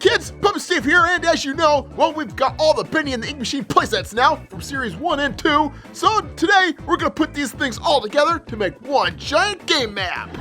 kids, Puppet Steve here, and as you know, well, we've got all the Bendy and the Ink Machine playsets now from Series 1 and 2, so today we're going to put these things all together to make one giant game map.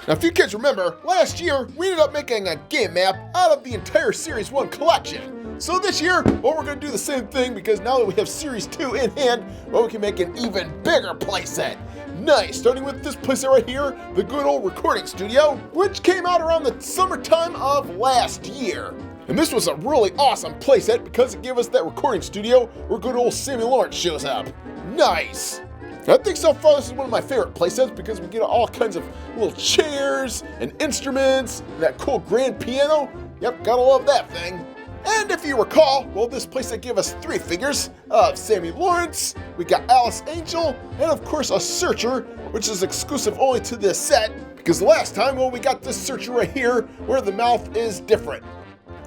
Now, if you kids remember, last year we ended up making a game map out of the entire Series 1 collection. So this year, well, we're going to do the same thing because now that we have Series 2 in hand, well, we can make an even bigger playset. Nice, starting with this playset right here, the good old recording studio, which came out around the summertime of last year. And this was a really awesome playset because it gave us that recording studio where good old Sammy Lawrence shows up. Nice. I think so far this is one of my favorite playsets because we get all kinds of little chairs and instruments, and that cool grand piano. Yep, gotta love that thing. And if you recall, well, this playset gave us 3 figures of Sammy Lawrence, we got Allison Angel, and of course a searcher, which is exclusive only to this set, because last time, well, we got this searcher right here where the mouth is different.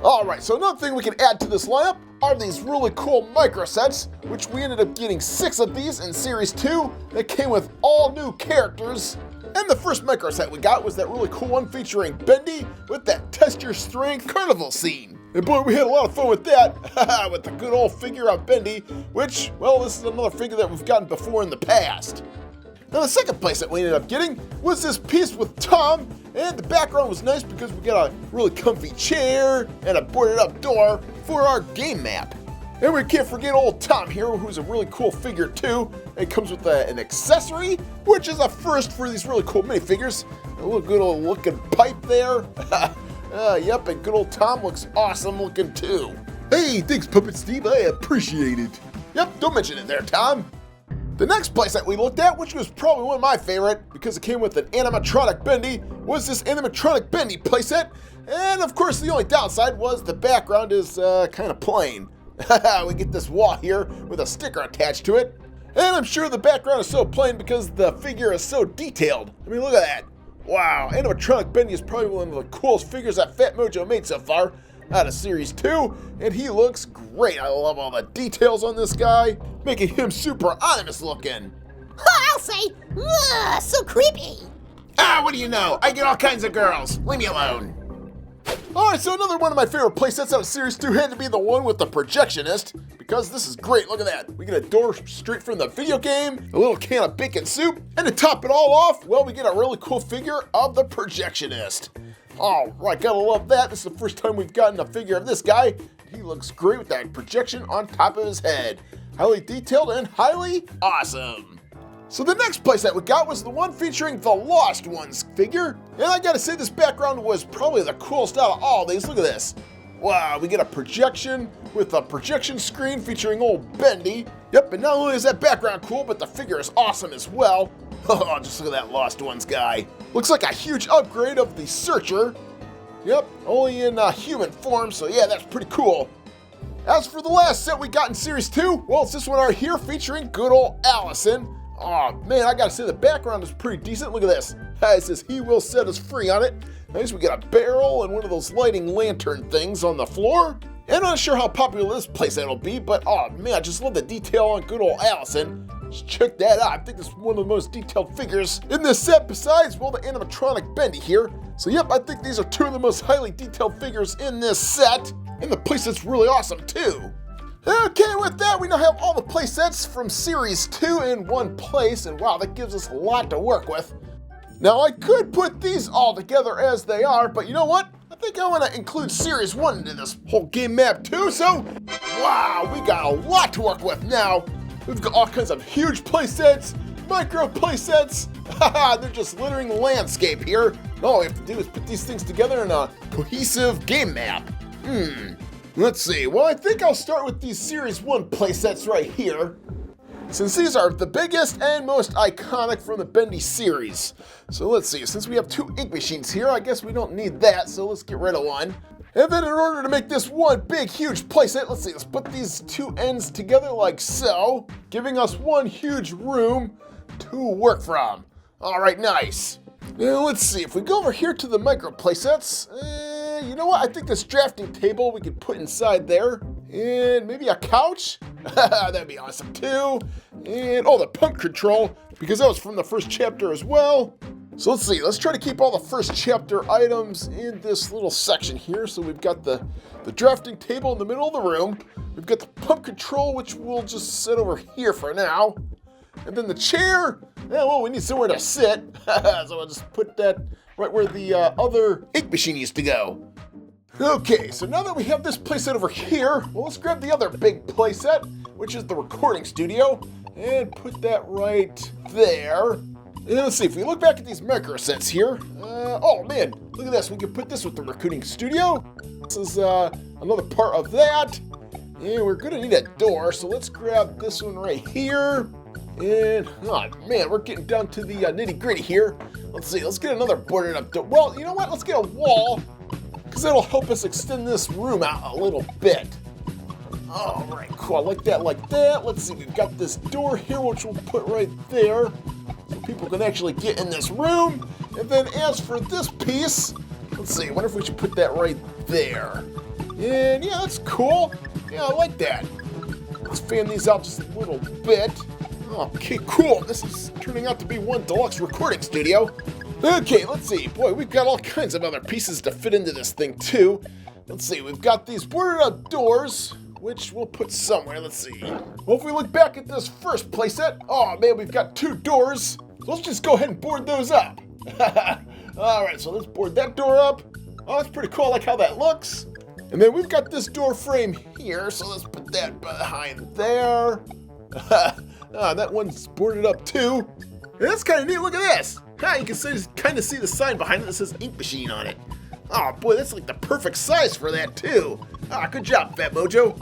Alright, so another thing we can add to this lineup are these really cool micro sets, which we ended up getting 6 of these in Series 2 that came with all new characters. And the first micro set we got was that really cool one featuring Bendy with that Test Your Strength carnival scene. And boy, we had a lot of fun with that, with the good old figure of Bendy, which, well, this is another figure that we've gotten before in the past. Now the second playset we ended up getting was this piece with Tom, and the background was nice because we got a really comfy chair and a boarded up door for our game map. And we can't forget old Tom here, who's a really cool figure too. It comes with an accessory, which is a first for these really cool minifigures. A little good old looking pipe there. Yep, and good old Tom looks awesome looking too. Hey, thanks Puppet Steve, I appreciate it. Yep, don't mention it there, Tom. The next playset we looked at, which was probably one of my favorite because it came with an Animatronic Bendy, was this Animatronic Bendy playset. And of course the only downside was the background is kind of plain. We get this wall here with a sticker attached to it. And I'm sure the background is so plain because the figure is so detailed. I mean, look at that. Wow, Animatronic Bendy is probably one of the coolest figures that Fat Mojo made so far out of Series 2, and he looks great. I love all the details on this guy, making him super ominous looking. I'll say, so creepy. What do you know? I get all kinds of girls. Leave me alone. Alright, so another one of my favorite playsets out of Series 2 had to be the one with the Projectionist, because this is great. Look at that. We get a door straight from the video game, a little can of bacon soup, and to top it all off, well, we get a really cool figure of the Projectionist. Alright, gotta love that. This is the first time we've gotten a figure of this guy. He looks great with that projection on top of his head. Highly detailed and highly awesome. So the next playset we got was the one featuring the Lost Ones figure. And I gotta say this background was probably the coolest out of all these. Look at this. Wow, we get a projection with a projection screen featuring old Bendy. Yep, and not only is that background cool, but the figure is awesome as well. Oh, just look at that Lost Ones guy. Looks like a huge upgrade of the Searcher. Yep, only in human form, so yeah, that's pretty cool. As for the last set we got in Series 2, well, it's this one right here featuring good old Allison. Oh man, I gotta say the background is pretty decent. Look at this. It says he will set us free on it. Nice, we got a barrel and one of those lighting lantern things on the floor. And I'm not sure how popular this playset will be, but oh man, I just love the detail on good old Allison. Just check that out. I think this is one of the most detailed figures in this set besides, well, the Animatronic Bendy here. So yep, I think these are 2 of the most highly detailed figures in this set. And the playset's really awesome too. Okay, with that, we now have all the playsets from Series 2 in one place, and wow, that gives us a lot to work with. Now, I could put these all together as they are, but you know what? I think I want to include Series 1 into this whole game map too, so wow, we got a lot to work with now. We've got all kinds of huge playsets, micro playsets. Haha, they're just littering the landscape here. All we have to do is put these things together in a cohesive game map. Let's see, well, I think I'll start with these Series 1 playsets right here, since these are the biggest and most iconic from the Bendy series. So let's see, since we have 2 ink machines here, I guess we don't need that, so let's get rid of one. And then in order to make this one big, huge playset, let's see, let's put these 2 ends together like so, giving us one huge room to work from. All right, nice. Now let's see, if we go over here to the micro playsets, you know what? I think this drafting table we could put inside there. And maybe a couch? That'd be awesome too. And oh, the pump control, because that was from the first chapter as well. So let's see, let's try to keep all the first chapter items in this little section here. So we've got the drafting table in the middle of the room. We've got the pump control, which we'll just sit over here for now. And then the chair, yeah, well, we need somewhere to sit. So I'll just put that right where the other ink machine used to go. Okay, so now that we have this playset over here, well, let's grab the other big playset, which is the recording studio, and put that right there. And let's see, if we look back at these micro sets here, oh man, look at this. We can put this with the recording studio. This is another part of that. And we're gonna need a door, so let's grab this one right here. And, oh man, we're getting down to the nitty gritty here. Let's see, let's get another boarded up door. Well, you know what, let's get a wall, because that'll help us extend this room out a little bit. All right, cool, I like that, like that. Let's see, we've got this door here, which we'll put right there, so people can actually get in this room. And then as for this piece, let's see, I wonder if we should put that right there. And yeah, that's cool. Yeah, I like that. Let's fan these out just a little bit. Okay, cool. This is turning out to be one deluxe recording studio. Okay, let's see. Boy, we've got all kinds of other pieces to fit into this thing, too. Let's see. We've got these boarded up doors, which we'll put somewhere. Let's see. Well, if we look back at this first playset, oh, man, we've got 2 doors. So let's just go ahead and board those up. All right, so let's board that door up. Oh, that's pretty cool. I like how that looks. And then we've got this door frame here, so let's put that behind there. That one's boarded up too. And that's kind of neat. Look at this. You can kind of see the sign behind it that says ink machine on it. Oh boy, that's like the perfect size for that too. Good job, Fat Mojo.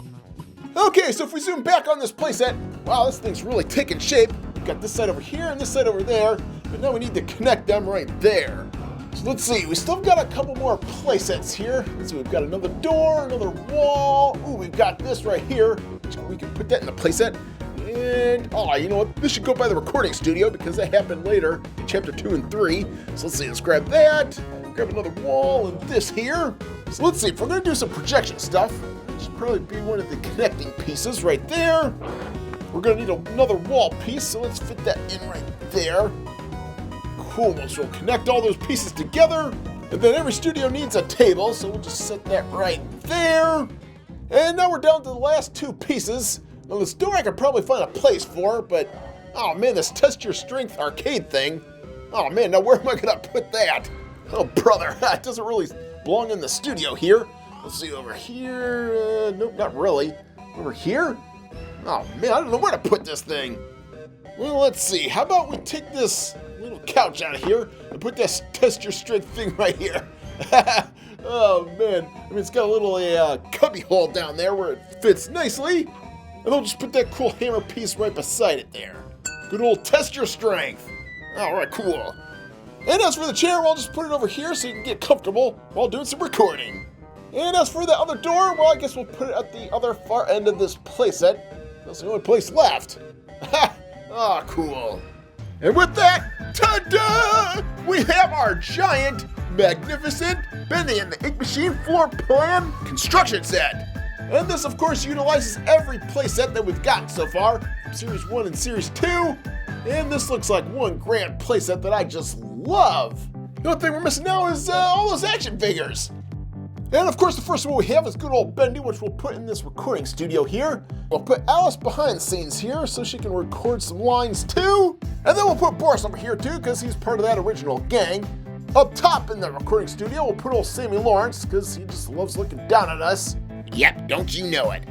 Okay, so if we zoom back on this playset, wow, this thing's really taking shape. We've got this side over here and this side over there, but now we need to connect them right there. So let's see, we still got a couple more playsets here. Let's see, we've got another door, another wall. Ooh, we've got this right here. We can put that in the playset. And, you know what? This should go by the recording studio because that happened later in chapter 2 and 3. So let's see, let's grab that. Grab another wall and this here. So let's see, if we're gonna do some projection stuff, it should probably be one of the connecting pieces right there. We're gonna need another wall piece, so let's fit that in right there. Cool, so we'll connect all those pieces together. And then every studio needs a table, so we'll just set that right there. And now we're down to the last 2 pieces. Now this door I could probably find a place for, but oh man, this test your strength arcade thing. Oh man, now where am I gonna put that? Oh brother, it doesn't really belong in the studio here. Let's see, over here, nope, not really. Over here? Oh man, I don't know where to put this thing. Well, let's see, how about we take this little couch out of here and put this test your strength thing right here. Oh man, I mean it's got a little cubby hole down there where it fits nicely. And we'll just put that cool hammer piece right beside it there. Good old test your strength. All right, cool. And as for the chair, I'll just put it over here so you can get comfortable while doing some recording. And as for the other door, well, I guess we'll put it at the other far end of this playset. That's the only place left. Ah, cool. And with that, ta-da! We have our giant, magnificent Bendy and the Ink Machine floor plan construction set. And this, of course, utilizes every playset that we've gotten so far, from Series 1 and Series 2. And this looks like one grand playset that I just love. The only thing we're missing now is all those action figures. And of course, the first one we have is good old Bendy, which we'll put in this recording studio here. We'll put Alice behind the scenes here so she can record some lines too. And then we'll put Boris over here too, because he's part of that original gang. Up top in the recording studio, we'll put old Sammy Lawrence, because he just loves looking down at us. Yep, don't you know it.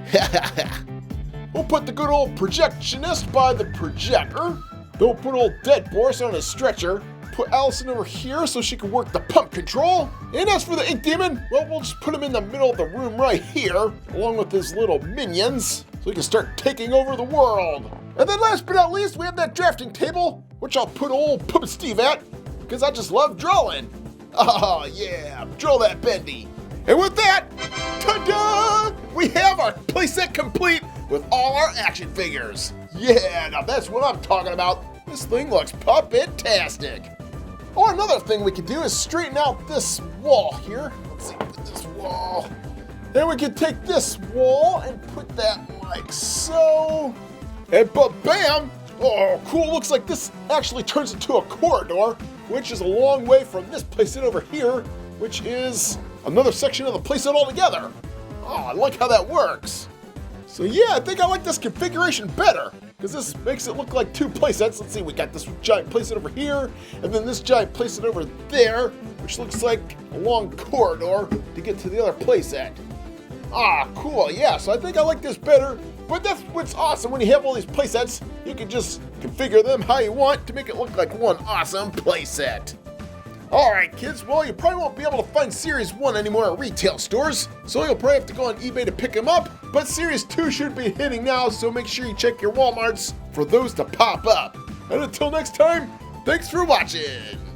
We'll put the good old projectionist by the projector. Then we'll put old dead Boris on his stretcher. Put Allison over here so she can work the pump control. And as for the ink demon, well, we'll just put him in the middle of the room right here, along with his little minions, so he can start taking over the world. And then last but not least, we have that drafting table, which I'll put old Puppet Steve at, because I just love drawing. Oh yeah, draw that Bendy. And with that, ta-da! We have our playset complete with all our action figures. Yeah, now that's what I'm talking about. This thing looks puppet-tastic. Oh, another thing we can do is straighten out this wall here. Let's see, put this wall. Then we can take this wall and put that like so. And bam! Oh, cool, looks like this actually turns into a corridor. which is a long way from this playset over here, which is another section of the playset altogether. Oh, I like how that works. So yeah, I think I like this configuration better, because this makes it look like two playsets. Let's see, we got this giant playset over here, and then this giant playset over there, which looks like a long corridor to get to the other playset. Ah, cool, yeah, so I think I like this better, but that's what's awesome when you have all these playsets. You can just configure them how you want to make it look like one awesome playset. Alright kids, well you probably won't be able to find Series 1 anymore at retail stores, so you'll probably have to go on eBay to pick them up, but Series 2 should be hitting now, so make sure you check your Walmarts for those to pop up. And until next time, thanks for watching!